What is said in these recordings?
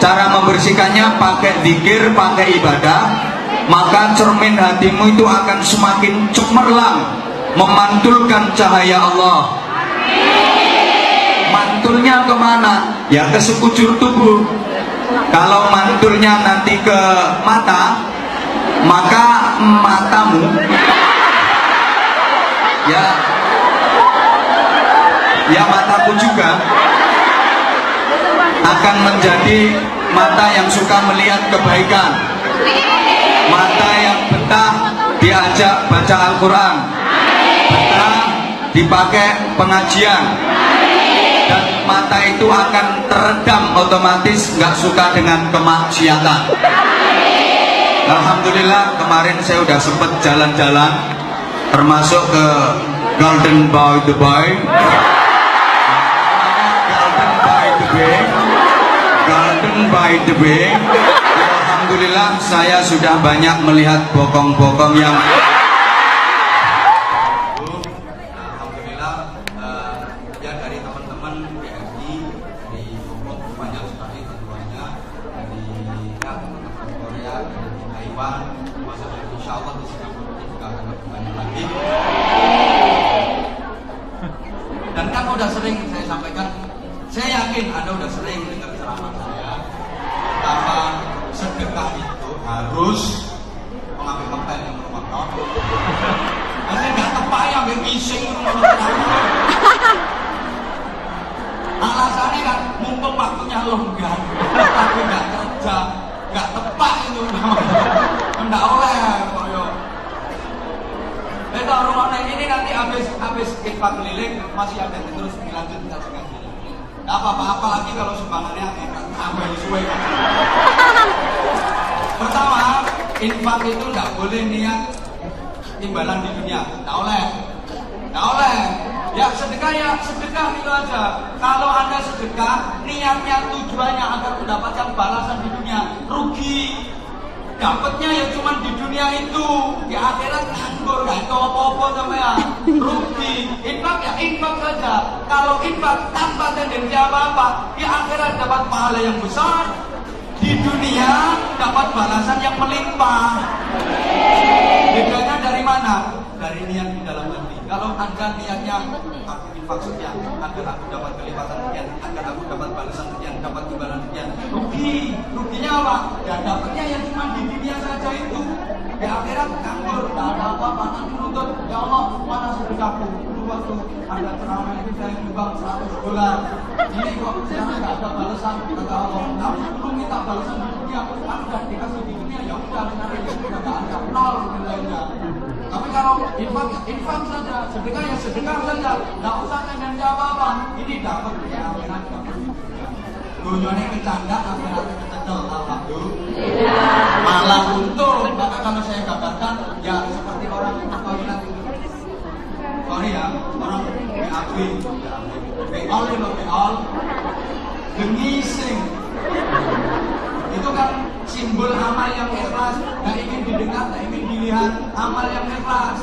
Cara membersihkannya pakai zikir, pakai ibadah, maka cermin hatimu itu akan semakin cemerlang, memantulkan cahaya Allah. Mantulnya kemana? Ya ke sekujur tubuh. Kalau mantulnya nanti ke mata, maka matamu ya mataku juga akan menjadi mata yang suka melihat kebaikan, mata yang betah diajak baca Al-Quran, betah dipakai pengajian, dan mata itu akan teredam otomatis, nggak suka dengan kemaksiatan. Alhamdulillah kemarin saya udah sempet jalan-jalan, termasuk ke Golden by the Bay, Golden by the Bay. Alhamdulillah saya sudah banyak melihat bokong-bokong yang ya dari teman-teman BRI di Lombok banyak sekali tentunya, dari teman-teman Korea, dari Taiwan, maksudnya insya Allah di Singapura juga akan lebih banyak lagi. Dan kan udah sering saya sampaikan, saya yakin Anda udah sering dengar ceramah saya betapa sedekah itu harus mengambil kempel yang bermotor. Saya nggak tepat yang ngising alasannya kan mumpung waktunya longgar, tapi nggak kerja, nggak tepat itu nggak oleh koyo. Itu rumahnya ini nanti habis infak keliling masih ada terus dilanjutkan dengan ini. Nggak apa-apa, apalagi kalau sumbangannya tambah suwe. Pertama, infak itu nggak boleh niat timbalan di dunia, nggak oleh. Ya sedekah itu aja. Kalau Anda sedekah, niatnya tujuannya agar mendapatkan balasan di dunia, rugi. Dapatnya ya cuma di dunia itu, di akhirat nganggur, nggak tahu apa-apa sampean, rugi. Infak ya infak saja. Kalau infak tanpa tendensi apa-apa, di akhirat dapat pahala yang besar, di dunia dapat balasan yang melimpah. Bedanya dari mana? Dari niat di dalam hati. Kalau Anda niatnya aku infak sekian agar aku dapat kelipatan sekian, agar aku dapat balasan sekian, dapat imbalan sekian, ruginya apa? Ya dapatnya yang cuma di dunia saja itu. Di akhirat nganggur, tak ada apa-apa. Nanti menuntut, ya Allah mana sedekahku? Dulu waktu ada ceramah itu saya nyumbang $100. Ini kok sekarang nggak ada balasan, kata Allah. Kamu dulu minta balasan di dunia, aku udah dikasih di dunia, ya udah sekarang ya udah nggak ada, nol nilainya. Tapi kalau infak saja, sedekah ya sedekah saja, nggak usah tendensi apa-apa. Ini dapat ya akhirat dapat. Dunyanya kecanda, akhiratnya kecendel. Alhamdulillah. Malah untung. Maka kalau saya gambarkan, ya seperti orang toilet itu. Sorry ya, orang BAB, beol itu beol, gengising. Itu kan simbol amal yang ikhlas, nggak ingin didengar, nggak ingin dilihat, amal yang ikhlas.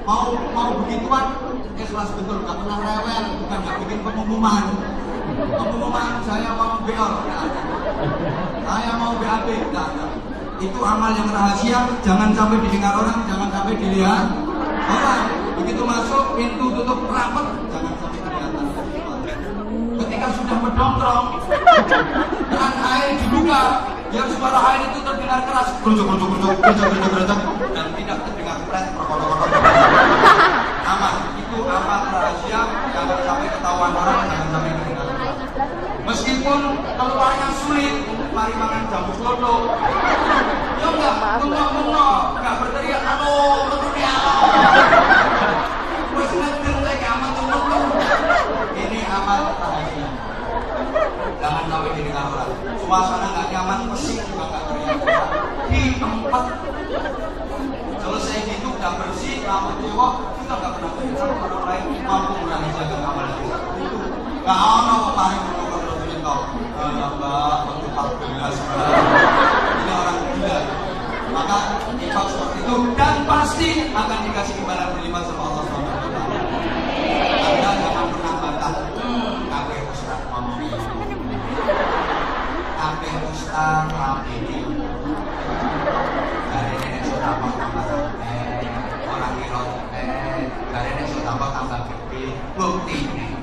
Mau begituan, ikhlas betul, nggak pernah rewel, bukan nggak bikin pengumuman. Pengumuman saya mau beol, nggak ada. Saya mau BAB, nggak ada. Itu amal yang rahasia, jangan sampai didengar orang, jangan sampai dilihat orang. Begitu masuk, pintu tutup rapat, jangan sampai kelihatan. Ketika sudah mendongkrong dan air dibuka, yang suara air itu terdengar keras, gerujuk, dan tidak terdengar pret, aman. Itu amal rahasia, jangan sampai ketahuan orang, jangan sampai terdengar. Meskipun keluarnya sulit, mari makan jamu slodo. Ya enggak, bengok, enggak berteriak, halo, berteriak. Wes ngedeng lagi amat tuh. Ini amal rahasia. Jangan sampai didengar orang. Suasana nggak nyaman, pesik juga nggak teriak. Di tempat selesai gitu udah bersih, rambut cewek, kita nggak pernah berbicara orang lain mampu merahasiakan amal kita. Itu nggak ada kemarin kau. Ya Mbak, untuk 14. Ini orang gila. Maka infak seperti itu dan pasti akan dikasih imbalan berlipat sama Allah SWT. Anda jangan pernah bantah. Kabeh usrah mampu. Nabi Ustaz Rabini. Dari ini sudah tambah orang kira dari ini sudah tambah gede. Bukti ini.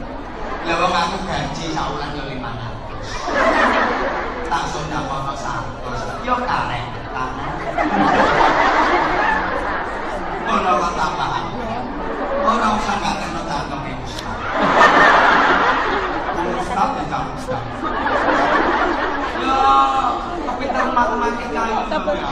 Lewat aku gaji saulan yo 500. Tak sudah apa 100. Yo karek tanah. Orang tambahan. Orang usah nggak kena tanggung Ustaz. Ustaz tidak Ustaz. Ya, pintar matematika itu ya.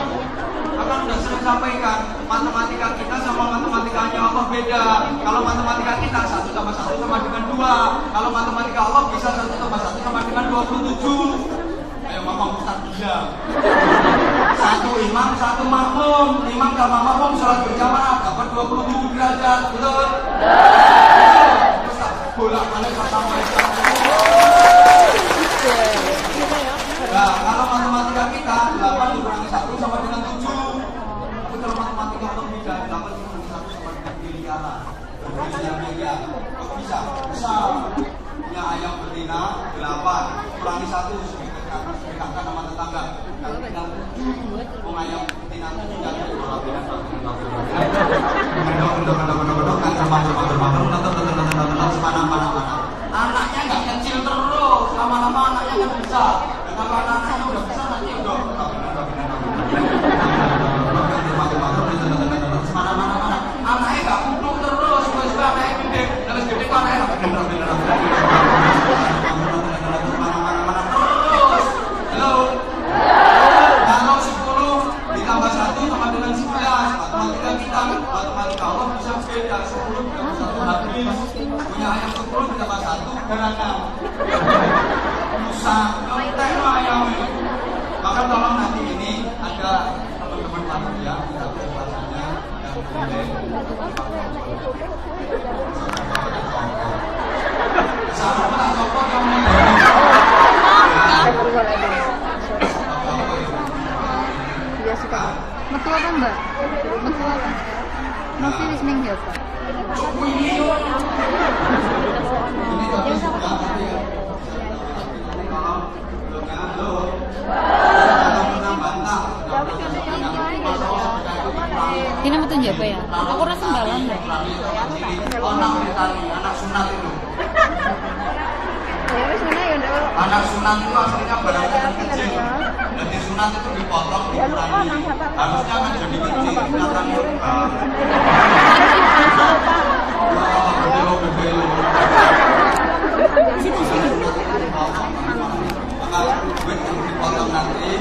Akan sudah sering sampaikan, matematika kita sama matematikanya Allah beda. Kalau matematika kita 1 tambah 1 sama dengan 2. Kalau matematika Allah bisa 1 tambah 1 sama dengan 27. Ayo ngomong Ustaz bisa. 1 imam, 1 makmum. Imam sama makmum sholat berjamaah dapat 27 derajat, betul? Ustaz bolak-balik sampaikan. Nah, kalau matematika kita 8 dikurangi 1 sama dengan 7. Tapi kalau matematika Allah beda, 8 dikurangi 1 sama dengan miliaran. Miliar. Kok bisa? Bisa. Punya ayam betina 8 kurangi 1 sedekahkan sama tetangga. Kalau tinggal 7, mau ayam betina 7 jadi bola bina. Anaknya nggak kecil terus, lama-lama anaknya nggak bisa. Kalau anaknya udah besar nanti udah mana-mana anaknya nggak kumpul terus, suka anaknya gede, terus gede kok anaknya bener-bener mana-mana terus. Halo. Kalau 10 ditambah 1 sama dengan 11, matematika kita, matematika Allah bisa beda. 10 ditambah 1 habis. Punya ayam 10 ditambah 1 garangan. Musa, nyontek ayamnya. Maka tolong nanti ini ada teman-teman panitia kita bahasanya yang boleh sama tak copot kamu. Iya suka. Metu apa Mbak? Metu apa? Masih listening ya Pak? Ini tapi suka tapi ya. Ini betul apa ya? Aku rasa sembalan deh. Anak sunat itu. Anak sunat itu aslinya barang kecil. Jadi sunat itu dipotong, dikurangi. Harusnya kan jadi kecil, kelihatan lebar. Dipotong nanti.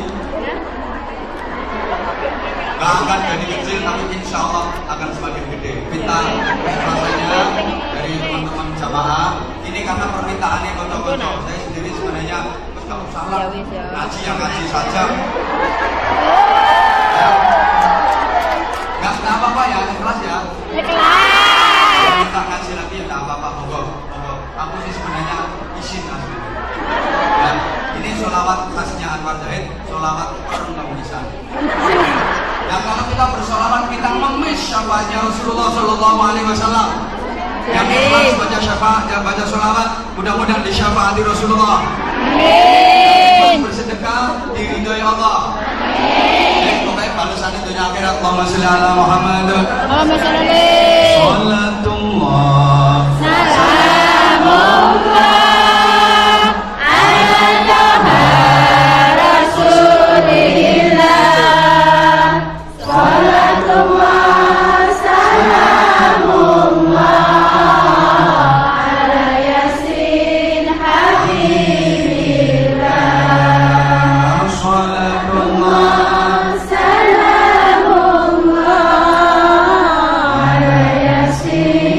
Gak akan jadi kecil, tapi insya Allah akan semakin gede. Minta rasanya dari teman-teman jamaah. Ini karena permintaannya kocok-kocok. Saya sendiri sebenarnya nggak usah lah, ngaji yang ngaji saja. Nggak apa-apa ya, ikhlas ya. Ikhlas. Minta ngaji lagi ya nggak apa-apa, monggo. Aku sih sebenarnya izin asli. Ya, ini sholawat khasnya Anwar Zahid, sholawat orang bisa. Dan kalau kita bersolawat kita mengemis syafaatnya Rasulullah Shallallahu Alaihi Wasallam. Yang ikhlas baca syafaat, yang baca sholawat, mudah-mudahan disyafaati Rasulullah. Amin. Bersedekah diridhoi Allah. Amin. Pokoknya balasan itu akhirat. Allahumma sholli ala Muhammad. Allahumma sholli. Salatullah. Salamullah. See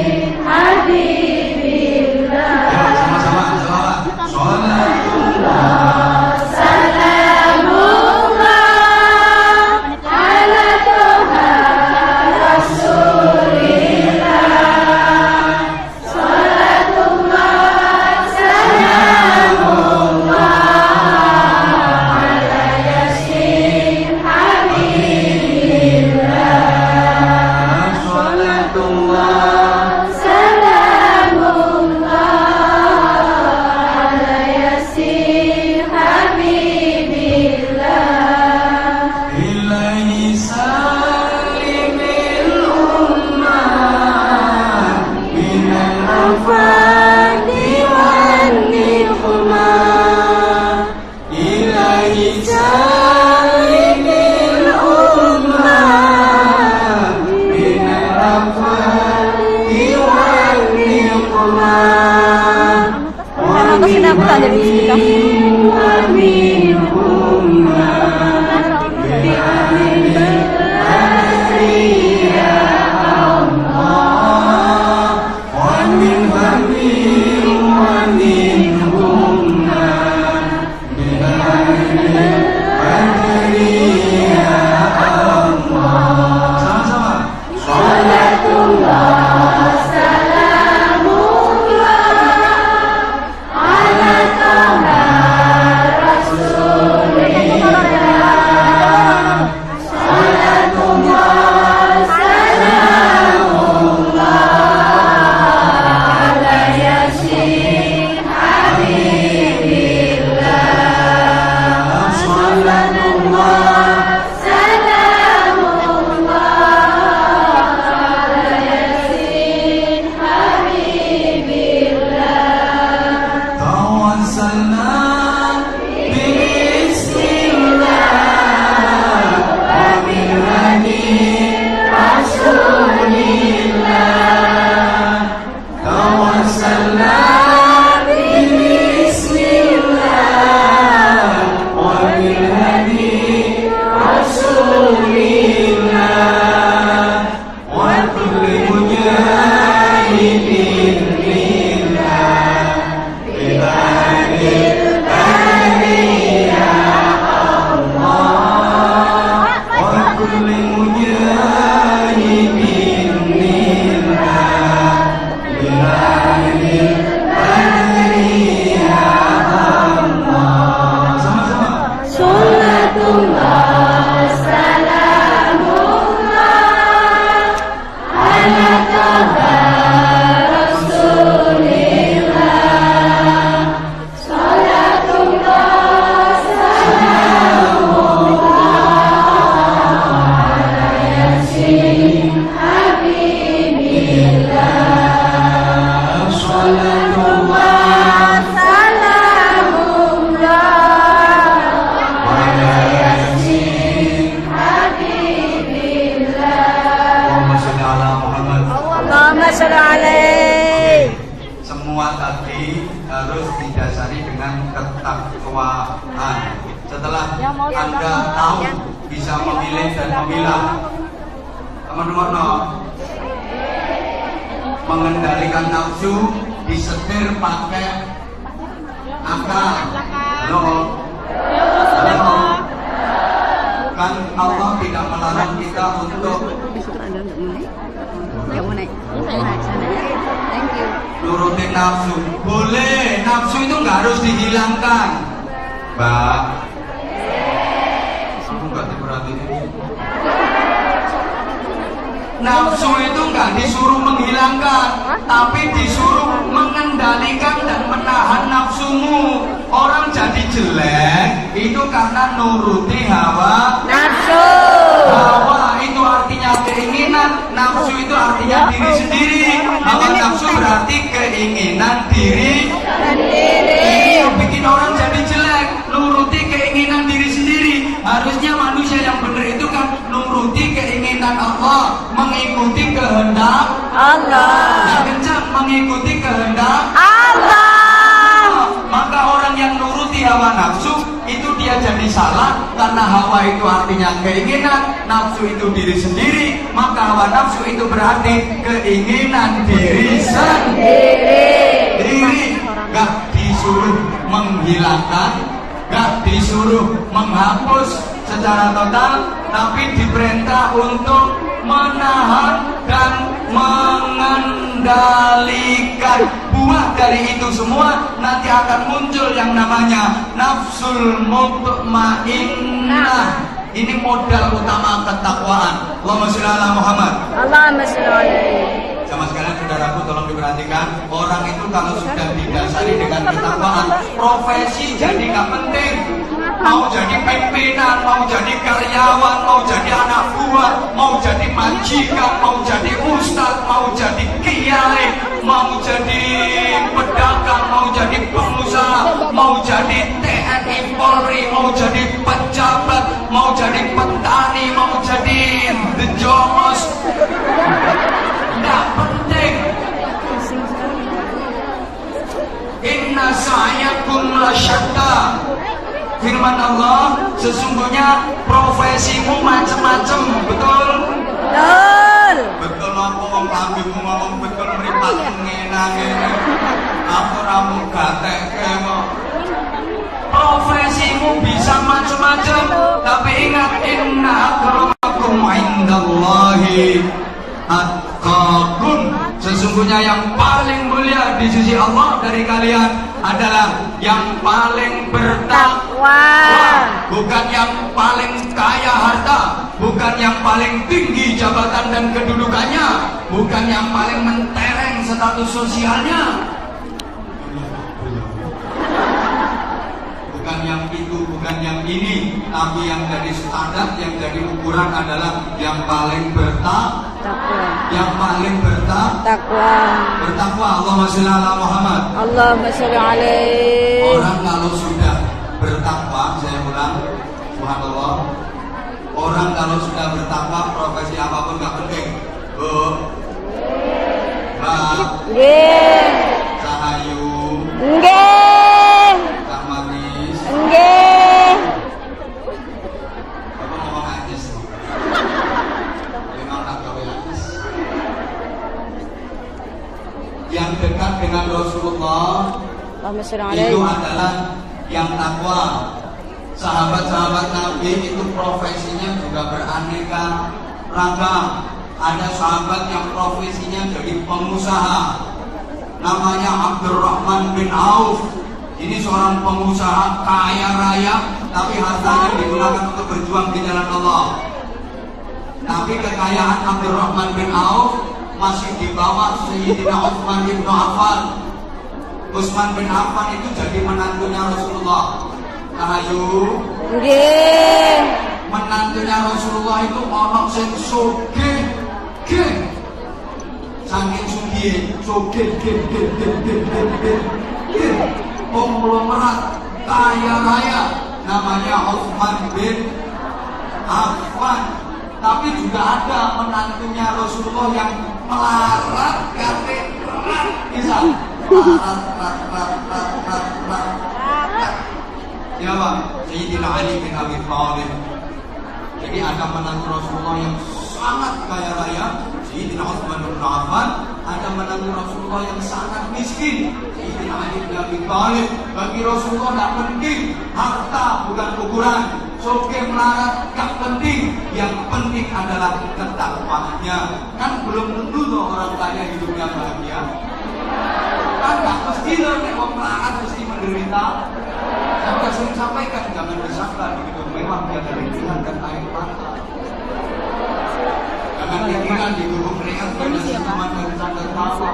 aku tak jadi sedekah. Semua tadi harus didasari dengan ketakwaan. Setelah Anda tahu bisa memilih dan memilah, teman-teman, mengendalikan nafsu disetir pakai akal. Halo, halo. Kan Allah tidak melarang kita untuk nurutin nafsu. Boleh, nafsu itu nggak harus dihilangkan, Mbak. Aku nggak diperhatiin. Nafsu itu nggak disuruh menghilangkan, tapi disuruh mengendalikan dan menahan nafsumu. Orang jadi jelek itu karena nuruti hawa nafsu. Hawa itu artinya keinginan, nafsu itu artinya diri sendiri. Hawa nafsu berarti keinginan diri sendiri. Ini yang bikin orang jadi jelek, nuruti keinginan diri sendiri. Harusnya manusia yang benar itu kan nuruti keinginan Allah, mengikuti kehendak Allah. Yang kencang, mengikuti kehendak Allah. Maka orang yang nuruti hawa nafsu itu dia jadi salah, karena hawa itu artinya keinginan, nafsu itu diri sendiri. Maka hawa nafsu itu berarti keinginan diri sendiri. Gak disuruh menghilangkan, gak disuruh menghapus secara total, tapi diperintah untuk menahan dan mengendalikan. Buah dari itu semua nanti akan muncul yang namanya nafsul mutmainnah. Ini modal utama ketakwaan. Allahumma sholli ala Muhammad. Allahumma sholli alaihi. Sama sekalian saudaraku, tolong diperhatikan. Orang itu kalau sudah didasari dengan ketakwaan, profesi jadi gak penting. Mau jadi pimpinan, mau jadi karyawan, mau jadi anak buah, mau jadi majikan, mau jadi ustadz, mau jadi kiai, mau jadi pedagang, mau jadi pengusaha, mau jadi TNI Polri, mau jadi pejabat, mau jadi petani, mau jadi the jomos. Nggak penting. Inna sa'yakum firman Allah, sesungguhnya profesimu macam-macam, betul? Betul. Betul apa wong lambemu ngomong betul mripat ngene-ngene. Aku ramu gatekke kok. Profesimu bisa macam-macam, tapi ingat inna akramakum indallahi atqakum. Sesungguhnya yang paling mulia di sisi Allah dari kalian adalah yang paling bertakwa, bukan yang paling kaya harta, bukan yang paling tinggi jabatan dan kedudukannya, bukan yang paling mentereng status sosialnya. Bukan yang itu, bukan yang ini, tapi yang jadi standar, yang jadi ukuran adalah yang paling bertakwa. Yang paling bertakwa. Allahumma sholli ala Muhammad. Allahumma sholli alaihi. Orang kalau sudah bertakwa, saya ulang, subhanallah. Orang kalau sudah bertakwa, profesi apapun gak penting. Bu, Mbak, Nggih. Sahayu, Nggih. Kak Manis. Nggih. Aku ngomong aja sih. Memang tak gawe aja. Yang dekat dengan Rasulullah Allahumma sholli itu alaihi. adalah yang takwa. Sahabat-sahabat Nabi itu profesinya juga beraneka ragam. Ada sahabat yang profesinya jadi pengusaha, namanya Abdurrahman bin Auf. Ini seorang pengusaha kaya raya, tapi hartanya digunakan untuk berjuang di jalan Allah. Tapi kekayaan Abdurrahman bin Auf masih di bawah Sayyidina Utsman bin Affan. Utsman bin Affan itu jadi menantunya Rasulullah. Ayo, Nggih. menantunya Rasulullah itu orang sing sugih, saking sugih, konglomerat kaya raya, namanya Utsman bin Affan. Tapi juga ada menantunya Rasulullah yang melarat, bisa ya Pak, Sayyidina Ali bin Abi Thalib. Jadi ada menantu Rasulullah yang sangat kaya raya, Sayyidina Utsman bin Affan. Ada menantu Rasulullah yang sangat miskin, Sayyidina Ali bin Abi Thalib. Bagi Rasulullah tidak penting harta, bukan ukuran. Sugih melarat gak penting, yang penting adalah ketakwaannya. Kan belum tentu tuh orang kaya hidupnya bahagia. Kan gak mesti loh nek wong melarat mesti menderita. Saya sudah sering sampaikan, jangan disangka di hidup mewah biar dari Tuhan dan air mata. Jangan pikiran di gubuk rehat banyak cuma dan sadar tawa.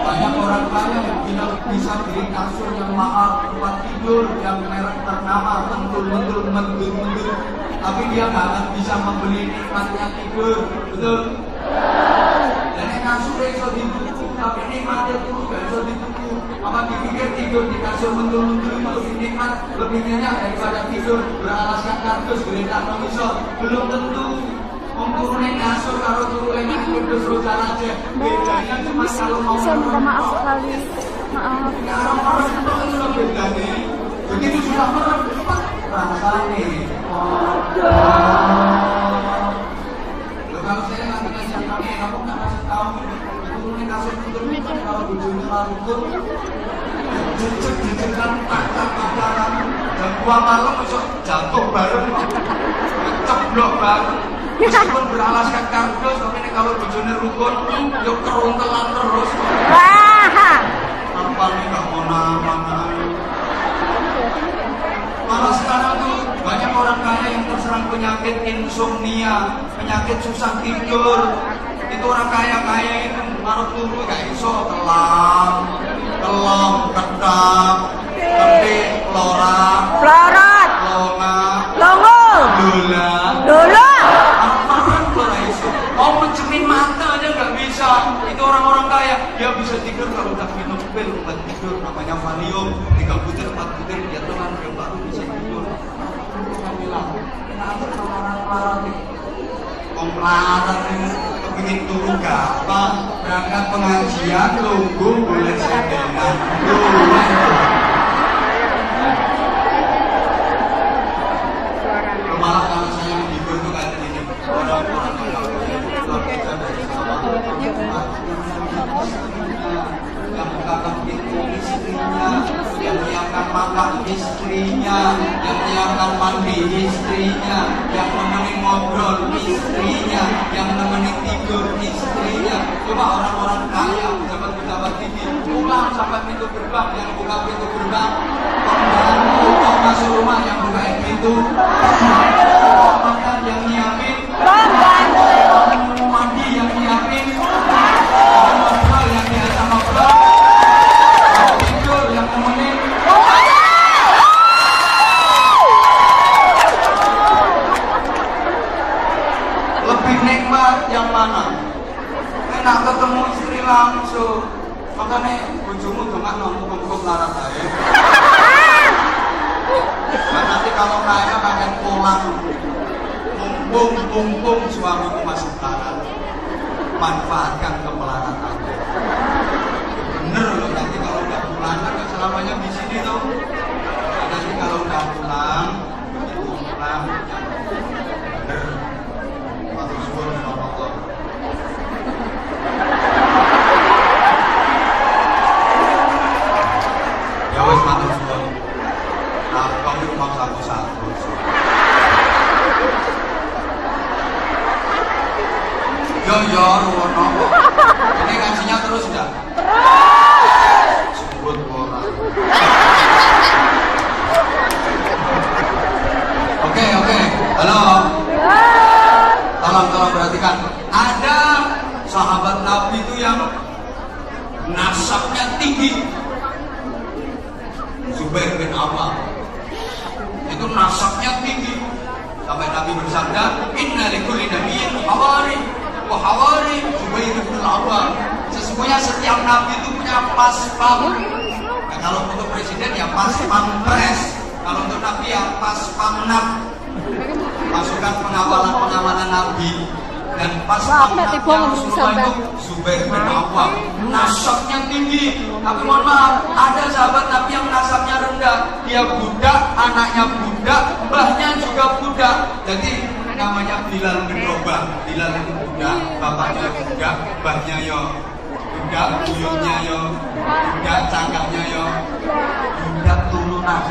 Banyak orang kaya yang tidak bisa beli kasur yang mahal, tempat tidur yang merek ternama, mentul, tapi dia nggak akan bisa membeli nikmatnya tidur, betul? Dan kasur itu ditutup, tapi nikmatnya itu nggak bisa ditutup. Apa dipikir tidur di kasur mentul itu lebih nikmat, lebih nyenyak daripada tidur beralaskan kardus, geletak mengisor? Belum tentu. Turunnya kasur kalau turunnya kudus rojan aja. Bedanya cuma kalau mau. Saya minta maaf sekali. Maaf. Orang itu loh bedanya. Begitu sudah merem, rasanya. Kalau saya lagi ngajak kamu nggak kasih tahu. Turunnya kasur mentul kalau bujurnya larut. Jejak-jejakan pacar-pacaran. Dan buang malam besok jatuh bareng. Ceblok bareng. Meskipun beralaskan kardus, tapi ini kalau bojone rukun, yuk keruntelan terus. Wah. Apa nih gak mau nama? Malah sekarang tuh banyak orang kaya yang terserang penyakit insomnia, penyakit susah tidur. Itu orang kaya itu marut turu gak iso kelam, ketak, ketik, lorak, longa, Longo. Dola. Mau mencemin mata aja nggak bisa. Itu orang-orang kaya, dia bisa tidur kalau udah minum pil obat tidur namanya Valium 3 butir 4 butir dia telan dia baru bisa tidur. Saya bilang, kenapa orang-orang nih? Melarat ini kepingin turun gampang, berangkat pengajian lungguh boleh sedengan. yang menyiapkan mandi istrinya, yang nemenin ngobrol istrinya, yang nemenin tidur istrinya. Coba orang-orang kaya, pejabat-pejabat tinggi, pulang sampai pintu gerbang, yang buka pintu gerbang, pembantu untuk masuk rumah, yang buka pintu, makan yang nyiapin, mandi yang nyiapin, ngobrol yang biasa ngobrol, tidur yang nemenin. Lebih nikmat yang mana? Enak ketemu istri langsung. Makanya bojomu dongak muga-muga larat ae. Nah, nanti kalau kaya pengen pulang, mumpung suamiku masih larat, manfaatkan kemelaratan. Bener loh, nanti kalau udah pulang kan selamanya di sini tuh. Nanti kalau udah pulang, begitu pulang yang bener. Matur suwun sama Allah. Ya wis matur suwun. Nah, kamu rumah satu-satu. Yo, ruwono. Ini ngajinya terus enggak? Terus. Sebut orang. Oke. Halo. Tolong perhatikan. Ada sahabat Nabi itu yang nasabnya tinggi. Zubair bin Awwam. Itu nasabnya tinggi. Sampai Nabi bersabda, "Inna likulli nabiyyin hawari wa hawari Zubair bin Awwam." Sesungguhnya setiap nabi itu punya paspam. Nah, kalau untuk presiden ya paspam pres. Kalau untuk nabi ya paspamnap. Pasukan pengawalan nabi. Dan paspamnap yang Rasulullah itu Zubair bin Awwam. Nasabnya tinggi. Tapi mohon maaf, ada sahabat Nabi yang nasabnya rendah. Dia budak, anaknya budak, mbahnya juga budak. Jadi namanya Bilal bin Rabah. Bilal itu budak, bapaknya budak, mbahnya yo budak, buyutnya yo budak, cangkahnya yo budak turunan.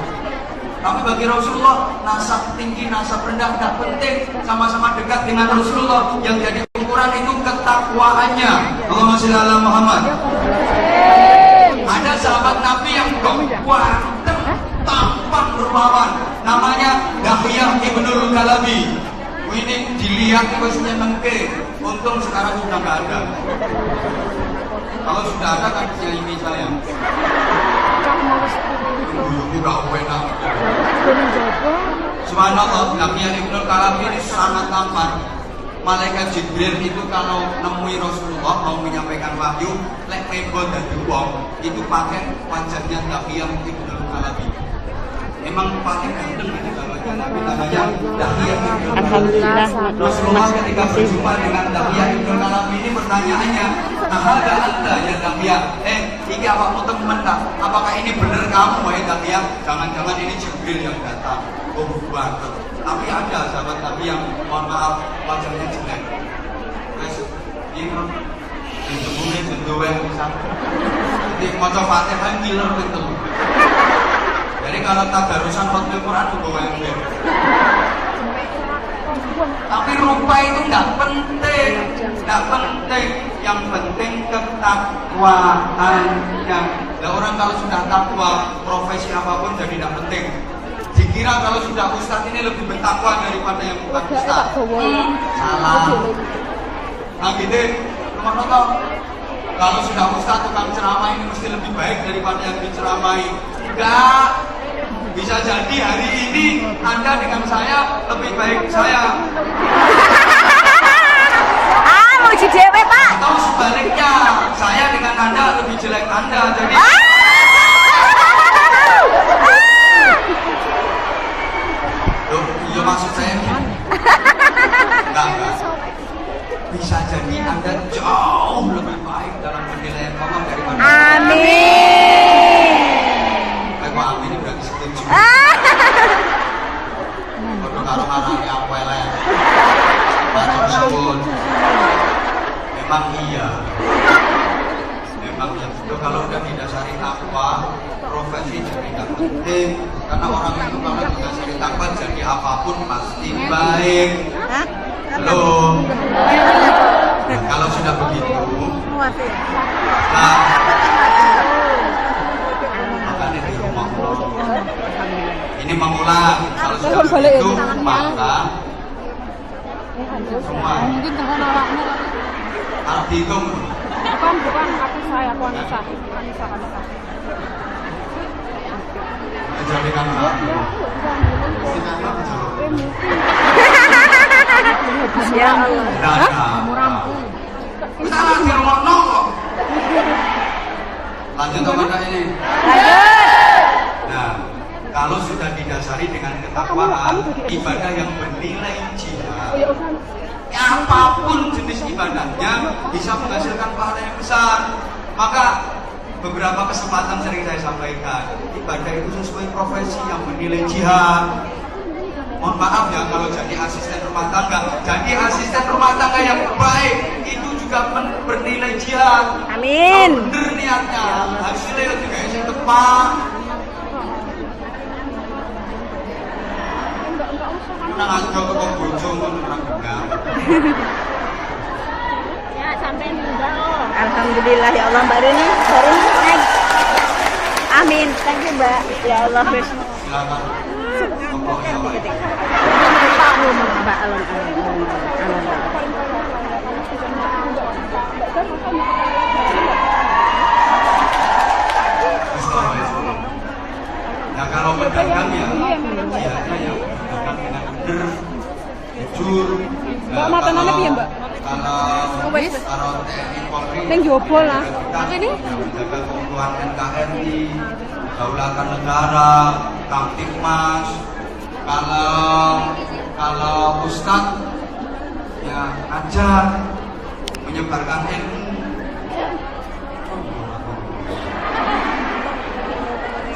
Tapi bagi Rasulullah, nasab tinggi, nasab rendah tidak penting. Sama-sama dekat dengan Rasulullah. Yang jadi ukuran itu ketakwaannya. Allahumma sholli ala Muhammad. Ada sahabat Nabi yang ganteng, tampan, rupawan. Namanya Dahiyah ibnul Kalabi. Ini dilihat wesnya mengke. Untung sekarang sudah nggak ada. Kalau sudah ada kan ini saya. Dulu gak enak. Subhanallah, Dahiyah ibnul Kalabi ini sangat tampan. Malaikat Jibril itu kalau nemui Rasulullah mau menyampaikan wahyu, lek mebon dan wong itu pakai wajahnya Dahiyah ibnul Kalabi. Memang paling ganteng di dalam Nabi namanya Dahiyah ibnul Kalabi. Rasulullah ketika berjumpa dengan Dahiyah ibnul Kalabi ini pertanyaannya, "Nah, ada anda ya Dahiyah? Ini awakmu temen tak? Apakah ini benar kamu wahai Dahiyah? Jangan-jangan ini Jibril yang datang." Oh, banget. Tapi ada sahabat Nabi yang mohon maaf wajahnya jelek. Wes ini ditebungin bentuk yang bisa. Jadi maca Fatihah ngiler betul. Jadi kalau tadarusan khotbah Quran juga yang bener. Tapi rupa itu tidak penting. Yang penting ketakwaannya. Nah, orang kalau sudah takwa, profesi apapun jadi tidak penting. Dikira kalau sudah ustaz ini lebih bertakwa daripada yang bukan ustaz. Salah. Nah gitu, rumah nonton. Kalau sudah ustaz tukang ceramah ini mesti lebih baik daripada yang diceramahi. Enggak. Bisa jadi hari ini Anda dengan saya lebih baik saya. Muji dewe Pak. Atau sebaliknya, saya dengan Anda lebih jelek Anda. Jadi iya maksud saya enggak. Bisa jadi Anda jauh lebih baik dalam penilaian Allah daripada Amin. Aku amin berarti setuju. Kalau karo-karo apa elek. Matur suwun. Memang iya. Itu kalau udah didasari takwa, profesi jadi tidak penting. Karena orang itu kalau didasari apapun pasti baik. Hah? Loh, nah, kalau sudah begitu, nah, makanya di rumah ini mengulang. Kalau sudah begitu, maka semua Mungkin dengan awakmu. harus dihitung. Bukan aku saya, aku Anissa. Jadi kan Pak. Ya Allah. Kita lagi ngono kok. Lanjut kepada ini. Lanjut. Nah, kalau sudah didasari dengan ketakwaan, ibadah yang bernilai jihad, apapun jenis ibadahnya bisa menghasilkan pahala yang besar. Maka beberapa kesempatan sering saya sampaikan, ibadah itu sesuai profesi yang bernilai jihad. Mohon maaf ya kalau jadi asisten rumah tangga, jadi asisten rumah tangga yang baik itu juga bernilai jihad. Amin. Bener niatnya, hasilnya juga yang tepat. Nang aja kok bojo ngono ora benar. Ya, sampai juga oh. Alhamdulillah ya Allah Mbak Rini. Naik. Amin. Thank you Mbak. Ya Allah. Silakan. Pokoknya Mbak alon. nah kalau pedagang ya, jihadnya ya pedagang dengan benar, jujur. Nah, kalau TNI Polri, ini menjaga keutuhan NKRI, kedaulatan negara, Kamtibmas. Kalau Ustadz ya ajar, menyebarkan ilmu.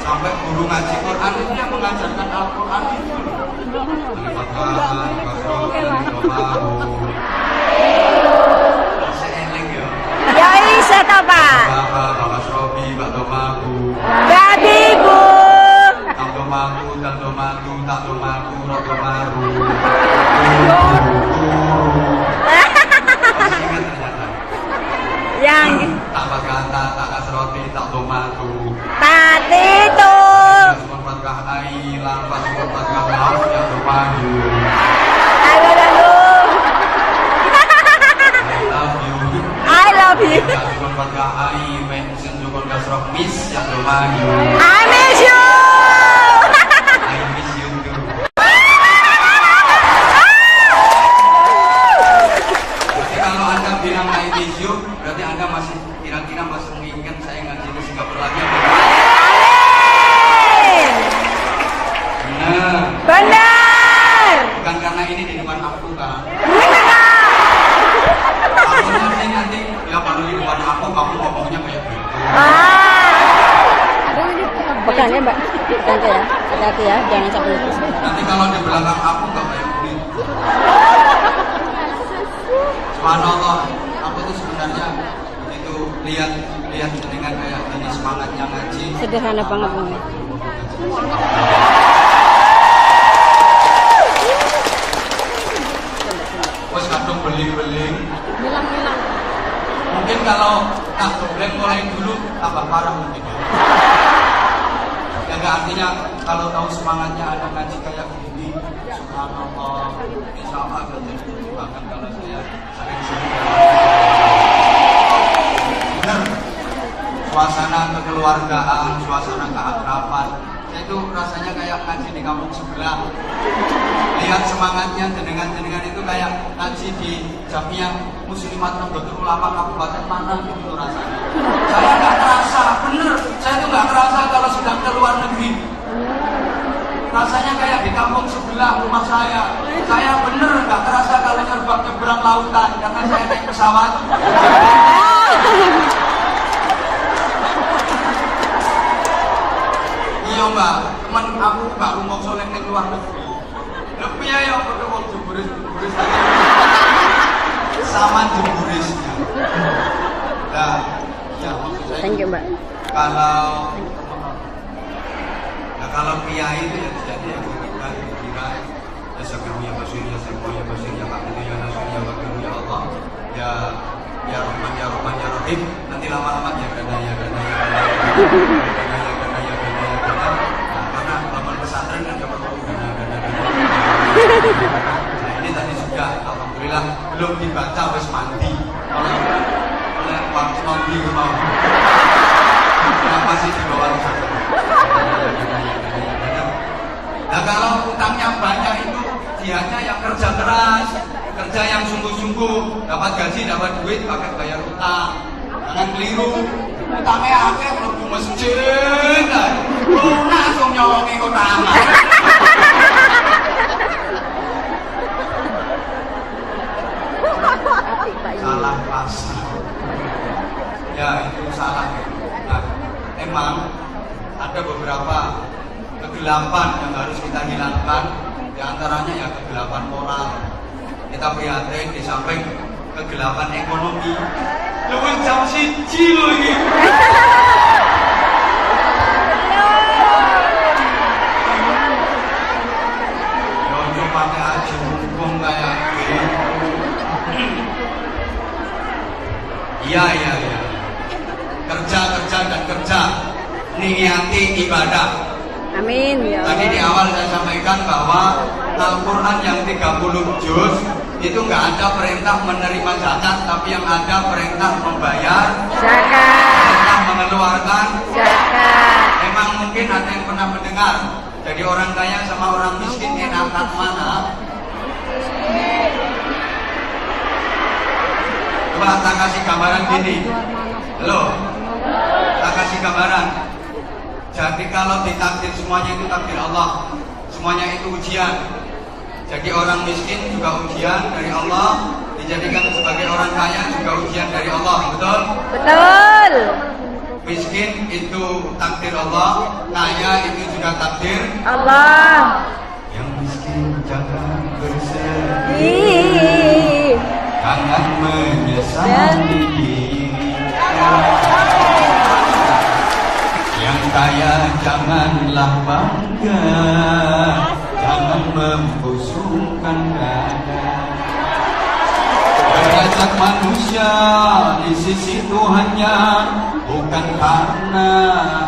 Sampai guru ngaji Quran itu yang mengajarkan Al-Quran itu. Seeneng ya. Ya bisa toh Pak. Bapak Srobi, Pak Domaku. Babi Bu. Tak Domaku, tak Domaku, tak Domaku, tak Domaku. Masih ingat ternyata. Yang Tak Bagata, tak Kasroti, tak Domaku. tadi itu. Patkah ai, lampas patkah laut yang Domaku. Halo Danu. I love you. I love you. Patkah ai, mention Jokon Kasroh miss yang Domaku. I miss you. I miss you too. Jadi kalau Anda bilang I miss you, berarti Anda masih kira-kira masih menginginkan saya ngaji ke Singapura lagi apa? Benar. Benar. Bukan karena ini di depan aku kan. Benar. Aku nanti ya kalau di depan aku kamu ngomongnya kayak gitu. Pegang ya Mbak. Pegang ya. Hati-hati ya. Jangan sampai lepas. Nanti kalau di belakang aku nggak kayak gitu. Subhanallah, aku tuh sebenarnya begitu lihat dengan kayak ini semangatnya ngaji. Sederhana banget Bang. Wes kadung beling-beling. Mungkin kalau tak geblek mulai dulu tambah parah mungkin. Ya nggak, artinya kalau tahu semangatnya ada ngaji kayak begini, subhanallah, insya Allah akan jadi perjuangan kalau saya sering-sering. Benar, suasana kekeluargaan, suasana keakraban, saya itu rasanya kayak ngaji di kampung sebelah. Lihat semangatnya jenengan itu kayak ngaji di Jamiah Muslimat Nahdlatul Ulama Kabupaten mana gitu rasanya. Saya nggak terasa, bener, saya tuh nggak terasa kalau sedang ke luar negeri. Rasanya kayak di kampung sebelah rumah saya. Saya bener nggak terasa kalau nyebrang lautan karena saya naik pesawat. Iya mbak, teman aku baru mau soleh ke luar negeri. Lebih ya pakai wong jemburis sama jemburisnya. Nah, ya maksud saya. Thank you Mbak. Kalau kiai itu ya jadi yang dikira Allah ya Basir ya Hakim ya Nasir ya Wakil ya Allah ya Rahman ya Rahman ya Rahim. Nanti lama-lama ya ganda ya ganda ya ganda ya ganda ya ganda ya ganda ya ganda. Nah, karena laman pesantren kan gak perlu ganda. Nah ini tadi sudah alhamdulillah belum dibaca wes mandi oleh waktu mandi mau. Kenapa sih di bawah pesantren? Nah kalau utangnya banyak itu jihadnya yang kerja keras, kerja yang sungguh-sungguh, dapat gaji, dapat duit, pakai bayar utang. Jangan keliru, utangnya akeh mlebu masjid, langsung nyolongi utang. Salah pasar. Ya itu salah. Nah, emang ada beberapa kegelapan yang harus kita hilangkan, di antaranya ya kegelapan moral. Kita prihatin di samping kegelapan ekonomi. Luwih jam 1 lho iki. Yo pakai aja hukum kayak gini. Iya. Kerja dan kerja. Niati ibadah. Amin ya Tadi di awal saya sampaikan bahwa Al-Quran yang 30 juz itu nggak ada perintah menerima zakat, tapi yang ada perintah membayar zakat. perintah mengeluarkan Zakat. Memang mungkin ada yang pernah mendengar, jadi orang kaya sama orang miskin enakan mana? Coba tak kasih gambaran gini. Halo, tak kasih gambaran. Jadi kalau ditakdir semuanya itu takdir Allah, semuanya itu ujian. Jadi orang miskin juga ujian dari Allah, dijadikan sebagai orang kaya juga ujian dari Allah, betul? Betul. Miskin itu takdir Allah, kaya itu juga takdir Allah. Yang miskin jangan bersedih, Ih. jangan menyesali diri. Yang kaya janganlah bangga, jangan membusungkan dada. Derajat manusia di sisi Tuhannya bukan karena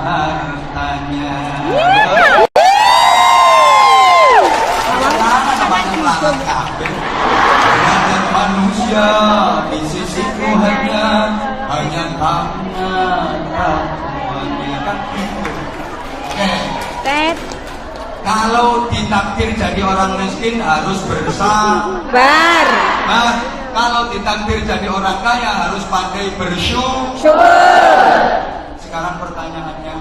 hartanya. Derajat manusia di sisi Tuhannya hanya karena rahmatnya. Kan gitu. Oke. Tet. Kalau ditakdir jadi orang miskin harus bersabar. Bar. Kalau ditakdir jadi orang kaya harus pandai bersyukur. Syukur. Sekarang pertanyaannya,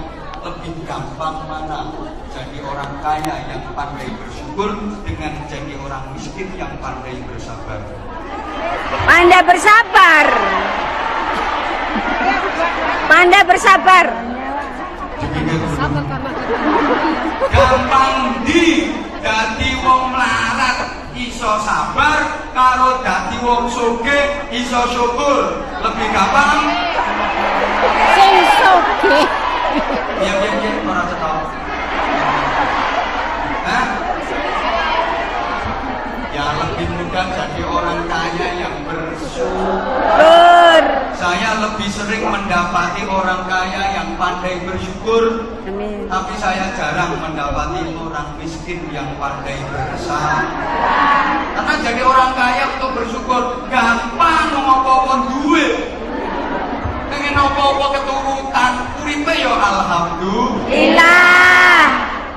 lebih gampang mana? Jadi orang kaya yang pandai bersyukur dengan jadi orang miskin yang pandai bersabar. Pandai bersabar. Pandai bersabar. Dipikir dulu. Gampang di dadi wong melarat iso sabar, karo dadi wong sugih iso syukur. Lebih gampang. Sing soge. Iya, ora cetha. Hah? Ya lebih mudah jadi orang kaya yang bersyukur. Saya lebih sering mendapati orang kaya yang pandai bersyukur. Amin. Tapi saya jarang mendapati orang miskin yang pandai bersabar. Karena jadi orang kaya untuk bersyukur gampang ngopo-ngopo duit. Pengen ngopo-ngopo keturutan, uripe ya alhamdulillah.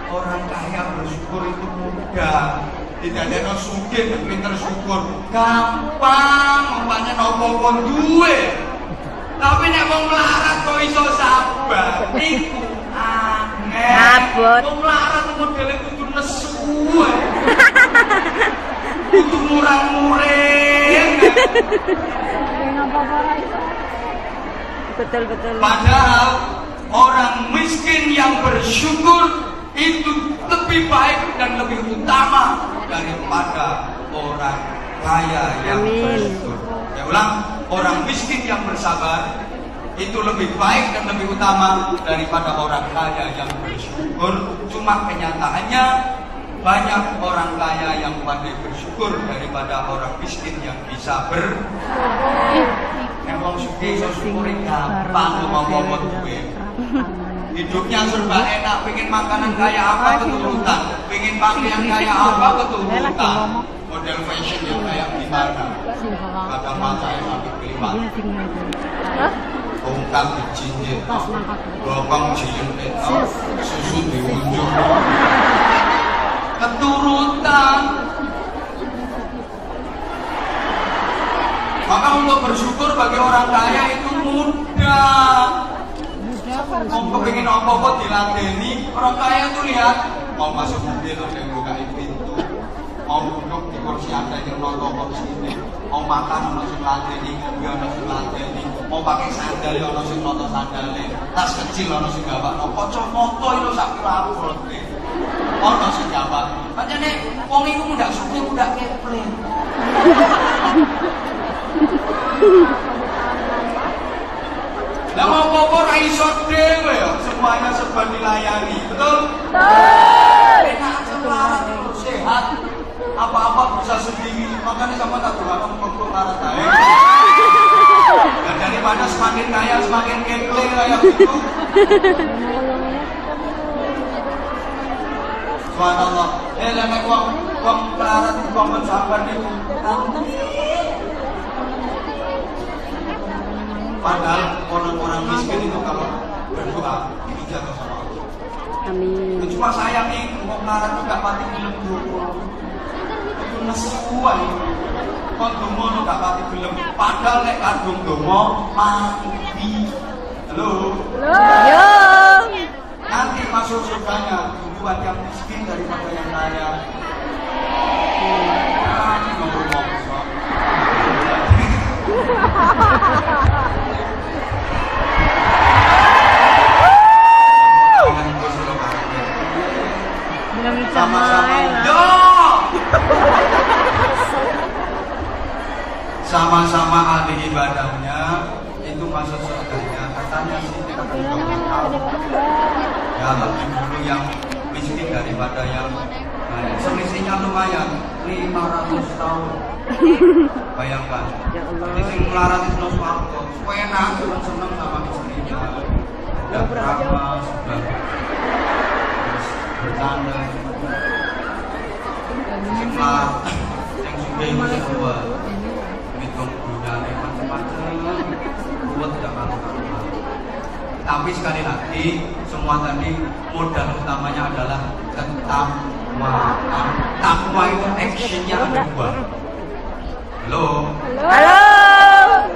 Orang kaya bersyukur itu mudah. Didadekno sugih dan pinter syukur gampang, umpamane ngopo-ngopo duit. Tapi nek wong melarat kok iso sabar. Iku angel. Abot. Wong melarat modele kudu nesu. Kudu murang-muring. Betul. Padahal orang miskin yang bersyukur itu lebih baik dan lebih utama daripada orang kaya yang bersyukur. Ya ulang, orang miskin yang bersabar itu lebih baik dan lebih utama daripada orang kaya yang bersyukur. Cuma kenyataannya Banyak orang kaya yang pandai bersyukur daripada orang miskin yang bisa Wong sugih iso syukuri gampang ngomong duwe. Hidupnya serba enak, pengen makanan kayak apa keturutan, pengen pakaian kayak apa keturutan, model fashion yang kayak gimana. Kata saya sampai kelipat. Bongkang dijinjit, bokong dijinjit, susu diunjuk. Keturutan. Maka untuk bersyukur bagi orang kaya itu mudah. Mau pengen apa-apa diladeni, orang kaya itu lihat mau masuk mobil ada yang bukain pintu, mau duduk di kursi ada yang nonton kursi ini, mau makan ada yang ladeni, ngopi ada yang ladeni, mau pakai sandal ada yang nonton sandalnya, tas kecil ada yang gawat, kocok-moto itu sakit lapor deh. Ono sing jawab, pancene wong iku ndak suka ndak keplen. Lah mau apa ra iso dhewe ya, semuanya serba dilayani, betul? Betul. Enak aja melarat itu sehat. Apa-apa bisa sendiri, makanya sama tak doakan untuk melarat ae. Dan daripada semakin kaya semakin keple kayak gitu. Subhanallah. Lek wong melarat wong mensabar itu. Padahal orang-orang miskin itu kalau berdoa dijaga sama Allah. Amin. Cuma saya nih mau melarat juga pati film dulu. Itu nesuai. Kok dongo no gak pati film. Padahal lek kadung dongo mati. Halo. Yo. Nanti masuk surganya duluan yang miskin daripada yang kaya. Nanti ngomong sama-sama ahli ibadahnya itu masuk surganya katanya sih kita tahu ya lebih dulu yang miskin daripada yang selisihnya lumayan 500 tahun bayangkan jadi sing melarat itu suwarga enak seneng sama istrinya udah ramah sudah bercanda sing melarat yang sudah itu kedua hitung budaya macam-macam buat jangan tapi sekali lagi semua tadi modal utamanya adalah ketakwaan. Takwa itu actionnya ada dua. Halo. Halo.